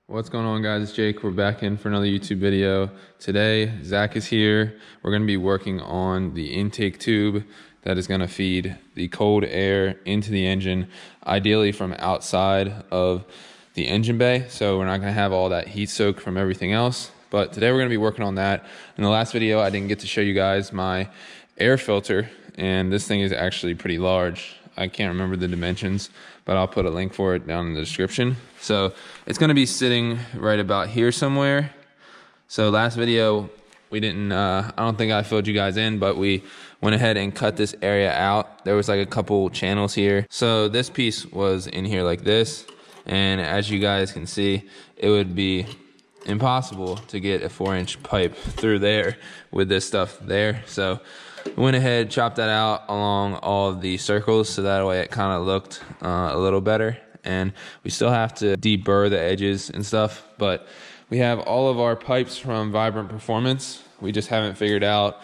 What's going on, guys? It's Jake. We're back in for another YouTube video. Today, Zach is here. We're going to be working on the intake tube that is going to feed the cold air into the engine, ideally from outside of the engine bay. So we're not going to have all that heat soak from everything else. But today we're going to be working on that. In the last video, I didn't get to show you guys my air filter, and this thing is actually pretty large. I can't remember the dimensions, but I'll put a link for it down in the description. So it's going to be sitting right about here somewhere. So last video, we didn't, I don't think I filled you guys in, but we went ahead and cut this area out. There was like a couple channels here. So this piece was in here like this. And as you guys can see, it would be impossible to get a 4-inch pipe through there with this stuff there. So we went ahead, chopped that out along all of the circles, so that way it kind of looked a little better. And we still have to deburr the edges and stuff, but we have all of our pipes from Vibrant Performance. We just haven't figured out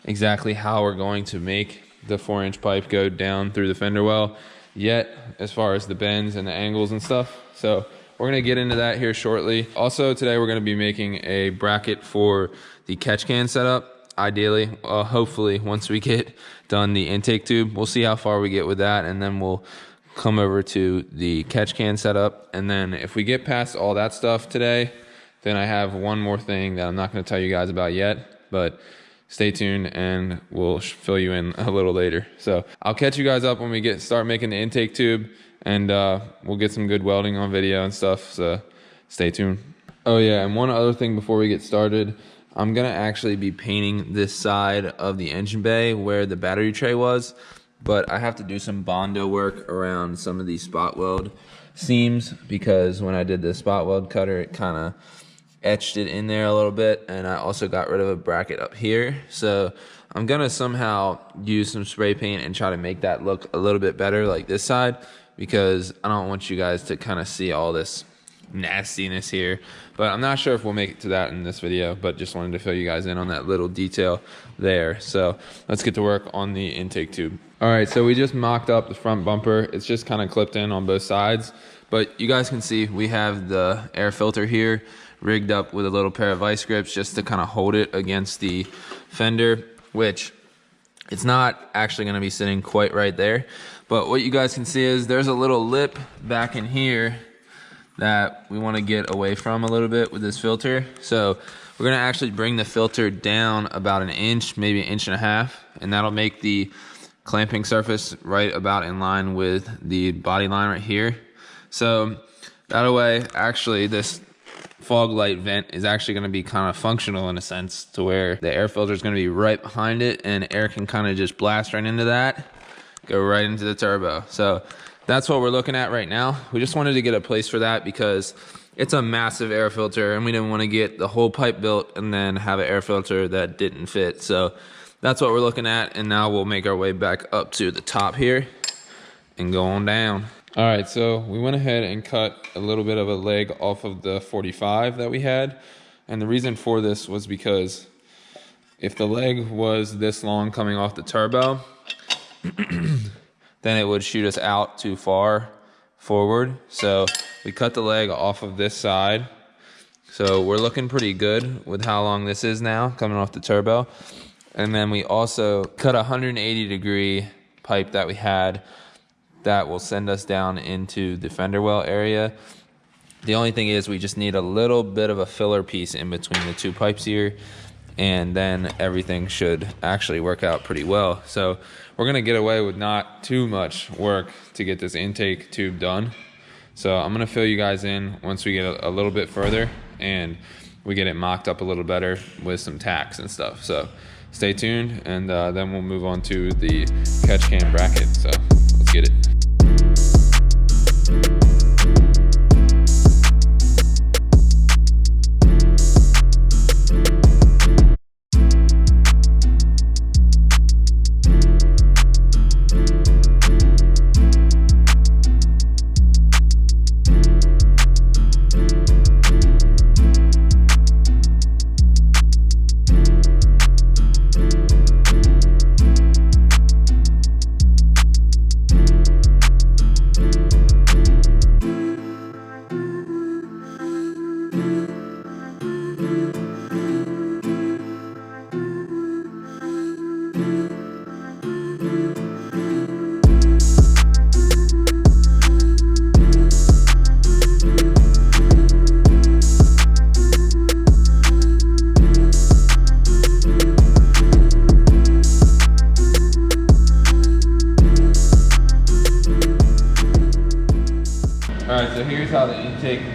exactly how we're going to make the 4-inch pipe go down through the fender well yet, as far as the bends and the angles and stuff. So we're going to get into that here shortly. Also, today we're going to be making a bracket for the catch can setup. Ideally, hopefully, once we get done the intake tube, we'll see how far we get with that, and then we'll come over to the catch can setup. And then if we get past all that stuff today, then I have one more thing that I'm not going to tell you guys about yet, but stay tuned and we'll fill you in a little later. So I'll catch you guys up when we start making the intake tube, and we'll get some good welding on video and stuff, so stay tuned. Oh yeah, and one other thing before we get started, I'm gonna actually be painting this side of the engine bay where the battery tray was, but I have to do some Bondo work around some of these spot weld seams, because when I did the spot weld cutter, it kind of etched it in there a little bit, and I also got rid of a bracket up here. So I'm gonna somehow use some spray paint and try to make that look a little bit better like this side, because I don't want you guys to kind of see all this nastiness here. But I'm not sure if we'll make it to that in this video, but just wanted to fill you guys in on that little detail there. So let's get to work on the intake tube. All right, so we just mocked up the front bumper. It's just kind of clipped in on both sides, but you guys can see we have the air filter here rigged up with a little pair of vice grips just to kind of hold it against the fender, which it's not actually going to be sitting quite right there. But what you guys can see is there's a little lip back in here that we want to get away from a little bit with this filter. So we're going to actually bring the filter down about 1 inch, maybe 1.5 inches, and that'll make the clamping surface right about in line with the body line right here. So that way, actually, this fog light vent is actually going to be kind of functional in a sense, to where the air filter is going to be right behind it, and air can kind of just blast right into that, go right into the turbo. So that's what we're looking at right now. We just wanted to get a place for that because it's a massive air filter, and we didn't want to get the whole pipe built and then have an air filter that didn't fit. So that's what we're looking at, and now we'll make our way back up to the top here and go on down. All right, so we went ahead and cut a little bit of a leg off of the 45 that we had, and the reason for this was because if the leg was this long coming off the turbo, then it would shoot us out too far forward. So we cut the leg off of this side. So we're looking pretty good with how long this is now coming off the turbo. And then we also cut a 180-degree pipe that we had that will send us down into the fender well area. The only thing is we just need a little bit of a filler piece in between the two pipes here, and then everything should actually work out pretty well. So we're gonna get away with not too much work to get this intake tube done. So I'm gonna fill you guys in once we get a little bit further and we get it mocked up a little better with some tacks and stuff. So stay tuned, and then we'll move on to the catch can bracket. So let's get it.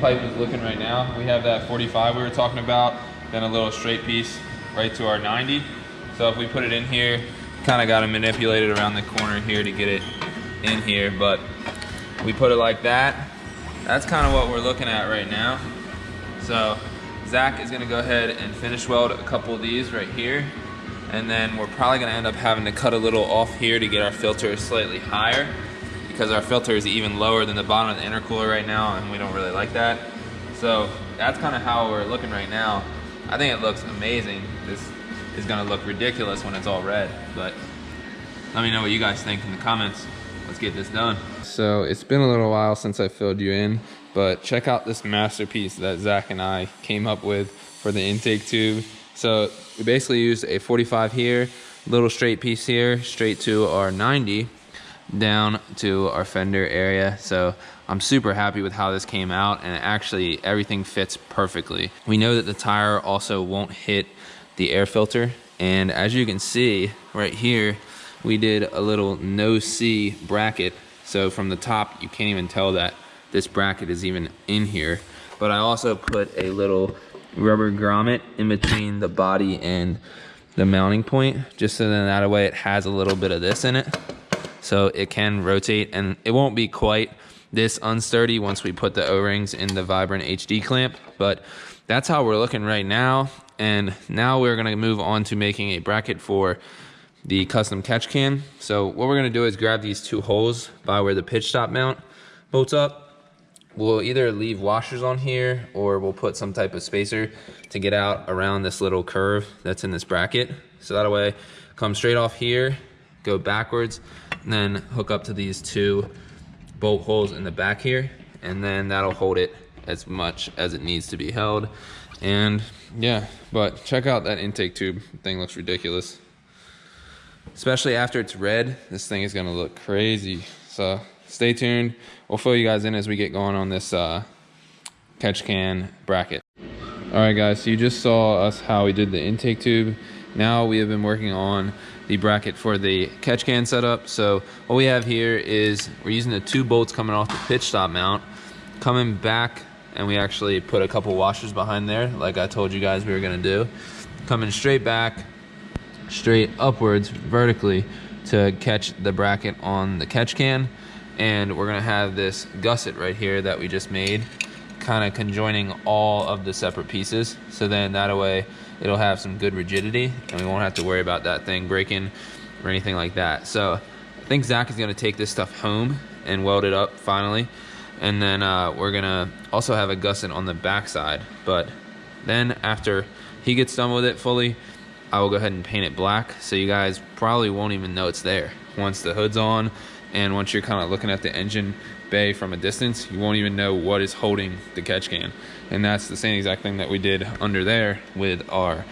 pipe is looking right now. We have that 45 we were talking about, then a little straight piece right to our 90. So if we put it in here, kind of got to manipulate it around the corner here to get it in here, but we put it like that. That's kind of what we're looking at right now. So Zach is gonna go ahead and finish weld a couple of these right here, and then we're probably gonna end up having to cut a little off here to get our filter slightly higher, because our filter is even lower than the bottom of the intercooler right now, and we don't really like that. So that's kind of how we're looking right now. I think it looks amazing. This is gonna look ridiculous when it's all red, but let me know what you guys think in the comments. Let's get this done. So it's been a little while since I filled you in, but check out this masterpiece that Zach and I came up with for the intake tube. So we basically used a 45 here, little straight piece here, straight to our 90, down to our fender area. So I'm super happy with how this came out, and actually everything fits perfectly. We know that the tire also won't hit the air filter, and as you can see right here, we did a little no-see bracket. So from the top, you can't even tell that this bracket is even in here. But I also put a little rubber grommet in between the body and the mounting point, just so then that way it has a little bit of this in it. So it can rotate, and it won't be quite this unsturdy once we put the O-rings in the Vibrant HD clamp. But that's how we're looking right now. And now we're gonna move on to making a bracket for the custom catch can. So what we're gonna do is grab these two holes by where the pitch stop mount bolts up. We'll either leave washers on here, or we'll put some type of spacer to get out around this little curve that's in this bracket. So that way, come straight off here, go backwards, and then hook up to these two bolt holes in the back here, and then that'll hold it as much as it needs to be held. And yeah, but check out that intake tube. The thing looks ridiculous. Especially after it's red, this thing is gonna look crazy. So stay tuned. We'll fill you guys in as we get going on this catch can bracket. All right guys, so you just saw us how we did the intake tube. Now we have been working on the bracket for the catch can setup. So what we have here is we're using the two bolts coming off the pitch stop mount, coming back, and we actually put a couple washers behind there like I told you guys we were gonna do. Coming straight back, straight upwards vertically to catch the bracket on the catch can. And we're gonna have this gusset right here that we just made, kind of conjoining all of the separate pieces. So then that way it'll have some good rigidity, and we won't have to worry about that thing breaking or anything like that. So I think Zach is gonna take this stuff home and weld it up finally. And then we're gonna also have a gusset on the back side. But then after he gets done with it fully, I will go ahead and paint it black, so you guys probably won't even know it's there once the hood's on, and once you're kind of looking at the engine bay from a distance, you won't even know what is holding the catch can. And that's the same exact thing that we did under there with our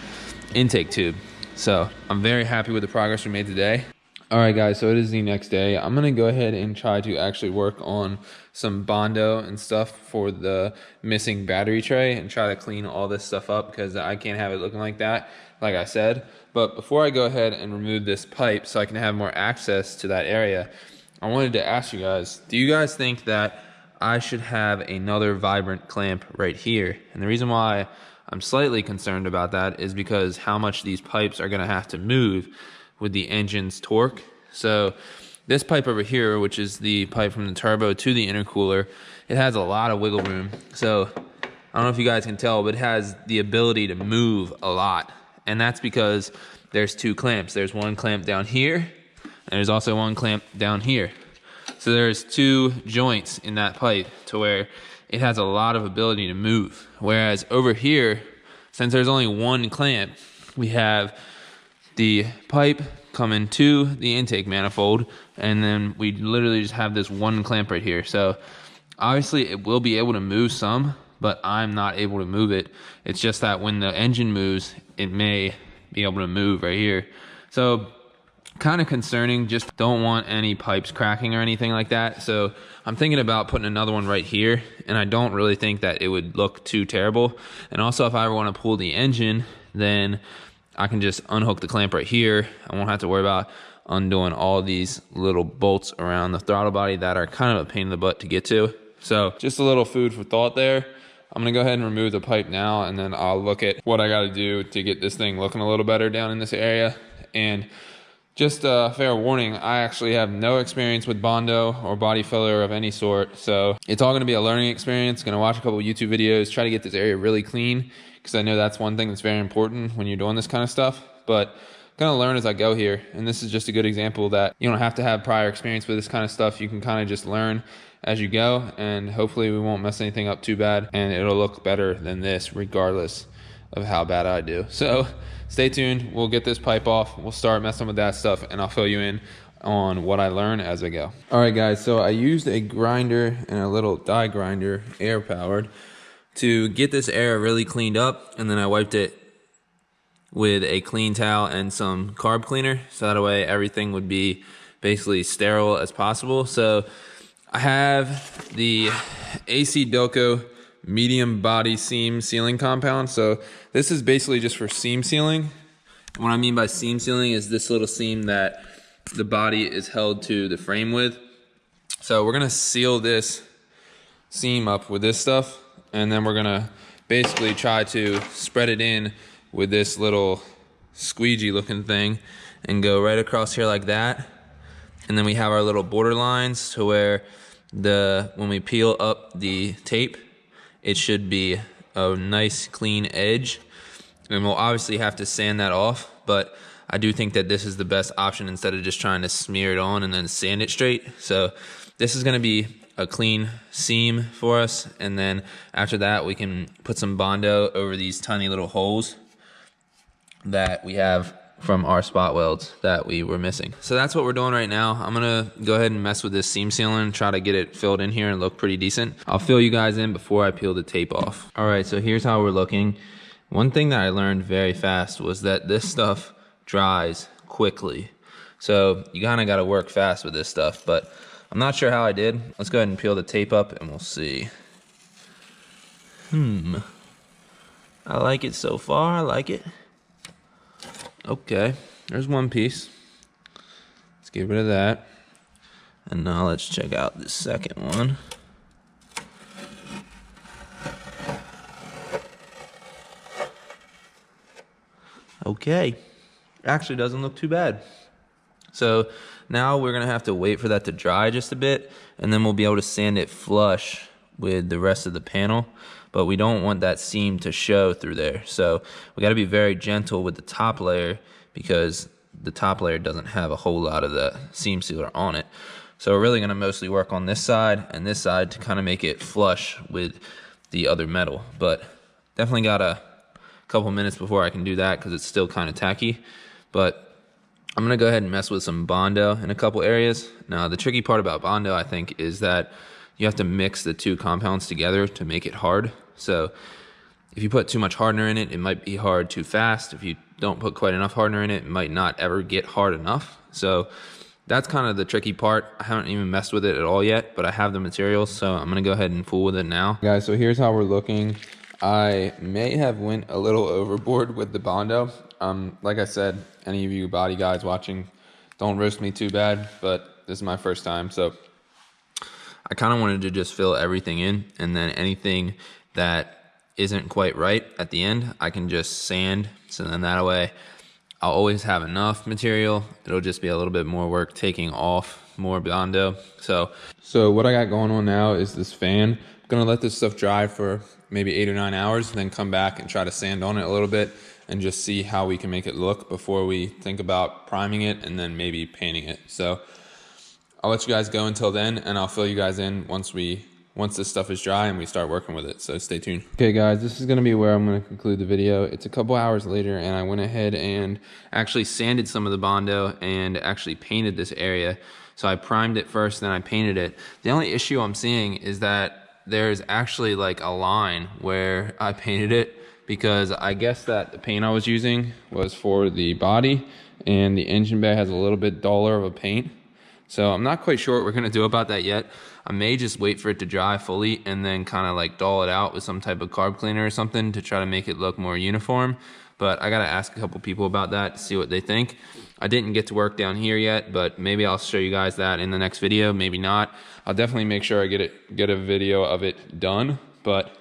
intake tube. So I'm very happy with the progress we made today. All right guys, so it is the next day. I'm gonna go ahead and try to actually work on some Bondo and stuff for the missing battery tray, and try to clean all this stuff up, because I can't have it looking like that, like I said. But before I go ahead and remove this pipe so I can have more access to that area, I wanted to ask you guys, do you guys think that I should have another Vibrant clamp right here? And the reason why I'm slightly concerned about that is because how much these pipes are gonna have to move with the engine's torque. So this pipe over here, which is the pipe from the turbo to the intercooler, it has a lot of wiggle room. So I don't know if you guys can tell, but it has the ability to move a lot. And that's because there's two clamps. There's one clamp down here, and there's also one clamp down here. So there's two joints in that pipe to where it has a lot of ability to move. Whereas over here, since there's only one clamp, we have the pipe coming to the intake manifold, and then we literally just have this one clamp right here. So obviously it will be able to move some, but I'm not able to move it. It's just that when the engine moves, it may be able to move right here. So kind of concerning, just don't want any pipes cracking or anything like that. So I'm thinking about putting another one right here, and I don't really think that it would look too terrible. And also, if I ever want to pull the engine, then I can just unhook the clamp right here. I won't have to worry about undoing all these little bolts around the throttle body that are kind of a pain in the butt to get to. So just a little food for thought there. I'm gonna go ahead and remove the pipe now, and then I'll look at what I gotta do to get this thing looking a little better down in this area. And just a fair warning, I actually have no experience with Bondo or body filler of any sort. So it's all gonna be a learning experience. Gonna watch a couple YouTube videos, try to get this area really clean, because I know that's one thing that's very important when you're doing this kind of stuff. But gonna learn as I go here. And this is just a good example that you don't have to have prior experience with this kind of stuff. You can kind of just learn as you go, and hopefully we won't mess anything up too bad, and it'll look better than this regardless of how bad I do. So stay tuned. We'll get this pipe off. We'll start messing with that stuff, and I'll fill you in on what I learn as I go. All right, guys. So I used a grinder and a little die grinder, air powered, to get this area really cleaned up, and then I wiped it with a clean towel and some carb cleaner, so that way everything would be basically sterile as possible. So I have the AC Delco medium body seam sealing compound. So this is basically just for seam sealing. What I mean by seam sealing is this little seam that the body is held to the frame with. So we're gonna seal this seam up with this stuff, and then we're gonna basically try to spread it in with this little squeegee looking thing and go right across here like that. And then we have our little border lines to where when we peel up the tape, it should be a nice clean edge. And we'll obviously have to sand that off, but I do think that this is the best option instead of just trying to smear it on and then sand it straight. So this is gonna be a clean seam for us. And then after that, we can put some Bondo over these tiny little holes that we have from our spot welds that we were missing. So that's what we're doing right now. I'm gonna go ahead and mess with this seam sealing, try to get it filled in here and look pretty decent. I'll fill you guys in before I peel the tape off. All right, so here's how we're looking. One thing that I learned very fast was that this stuff dries quickly. So you kinda gotta work fast with this stuff, but I'm not sure how I did. Let's go ahead and peel the tape up and we'll see. I like it so far, I like it. Okay, there's one piece. Let's get rid of that. And now let's check out the second one. Okay, actually doesn't look too bad. So now we're gonna have to wait for that to dry just a bit, and then we'll be able to sand it flush with the rest of the panel. But we don't want that seam to show through there. So we gotta be very gentle with the top layer, because the top layer doesn't have a whole lot of the seam sealer on it. So we're really gonna mostly work on this side and this side to kind of make it flush with the other metal. But definitely got a couple minutes before I can do that, because it's still kind of tacky. But I'm gonna go ahead and mess with some Bondo in a couple areas. Now the tricky part about Bondo, I think, is that you have to mix the two compounds together to make it hard. So if you put too much hardener in it, it might be hard too fast. If you don't put quite enough hardener in it, it might not ever get hard enough. So that's kind of the tricky part. I haven't even messed with it at all yet, but I have the materials, so I'm gonna go ahead and fool with it now. Guys, so here's how we're looking. I may have went a little overboard with the Bondo. Like I said, any of you body guys watching, don't roast me too bad, but this is my first time, so I kind of wanted to just fill everything in, and then anything that isn't quite right at the end, I can just sand. So then that way I'll always have enough material. It'll just be a little bit more work taking off more Bondo. So what I got going on now is this fan. I'm gonna let this stuff dry for maybe 8 or 9 hours, and then come back and try to sand on it a little bit and just see how we can make it look before we think about priming it and then maybe painting it. So I'll let you guys go until then, and I'll fill you guys in once this stuff is dry and we start working with it. So stay tuned. Okay guys, this is gonna be where I'm gonna conclude the video. It's a couple hours later, and I went ahead and actually sanded some of the Bondo and actually painted this area. So I primed it first, then I painted it. The only issue I'm seeing is that there's actually like a line where I painted it, because I guess that the paint I was using was for the body, and the engine bay has a little bit duller of a paint. So I'm not quite sure what we're gonna do about that yet. I may just wait for it to dry fully and then kind of like dull it out with some type of carb cleaner or something to try to make it look more uniform. But I gotta ask a couple people about that to see what they think. I didn't get to work down here yet, but maybe I'll show you guys that in the next video, maybe not. I'll definitely make sure I get a video of it done. But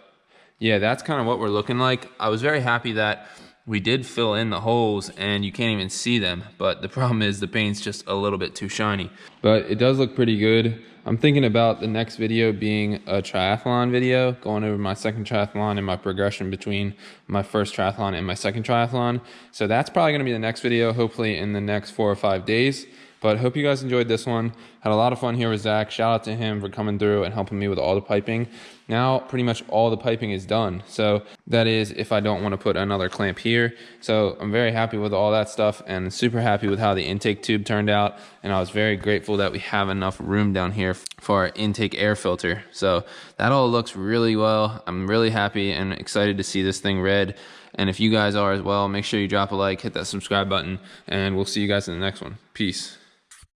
Yeah, that's kind of what we're looking like. I was very happy that we did fill in the holes and you can't even see them, but the problem is the paint's just a little bit too shiny. But it does look pretty good. I'm thinking about the next video being a triathlon video, going over my second triathlon and my progression between my first triathlon and my second triathlon. So that's probably gonna be the next video, hopefully in the next 4 or 5 days. But hope you guys enjoyed this one. Had a lot of fun here with Zach. Shout out to him for coming through and helping me with all the piping. Now pretty much all the piping is done. So that is if I don't want to put another clamp here. So I'm very happy with all that stuff and super happy with how the intake tube turned out. And I was very grateful that we have enough room down here for our intake air filter. So that all looks really well. I'm really happy and excited to see this thing red. And if you guys are as well, make sure you drop a like, hit that subscribe button, and we'll see you guys in the next one. Peace.